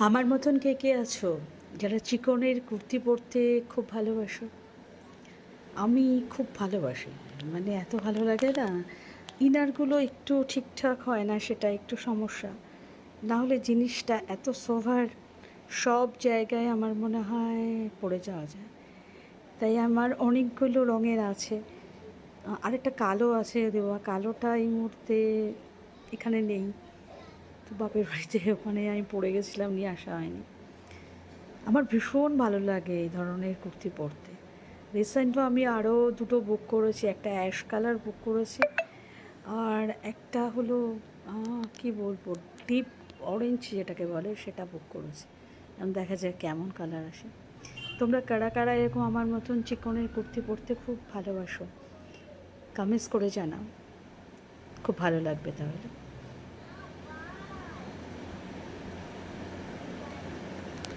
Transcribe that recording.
আমার মতন কে কে আছো যারা চিকনের কুর্তি পরতে খুব ভালোবাসো? আমি খুব ভালোবাসি, মানে এত ভালো লাগে না। ইনারগুলো একটু ঠিকঠাক হয় না, সেটা একটু সমস্যা। না হলে জিনিসটা এত সোভার, সব জায়গায় আমার মনে হয় পরে যাওয়া যায়। তাই আমার অনেকগুলো রঙের আছে। আরেকটা কালো আছে দেওয়া, কালোটা এই মুহূর্তে এখানে নেই, তো বাপের বাড়িতে ওখানে আমি পড়ে গেছিলাম, নিয়ে আসা হয়নি। আমার ভীষণ ভালো লাগে এই ধরনের কুর্তি পরতে। রিসেন্টলি আমি আরও দুটো বুক করেছি, একটা অ্যাশ কালার বুক করেছি, আর একটা হলো কি বলবো, ডিপ অরেঞ্জ যেটাকে বলে সেটা বুক করেছি। এখন দেখা যায় কেমন কালার আসে। তোমরা কারা কারা এরকম আমার মতন চিকনের কুর্তি পরতে খুব ভালোবাসো, কমেন্টস করে জানাও, খুব ভালো লাগবে তাহলে।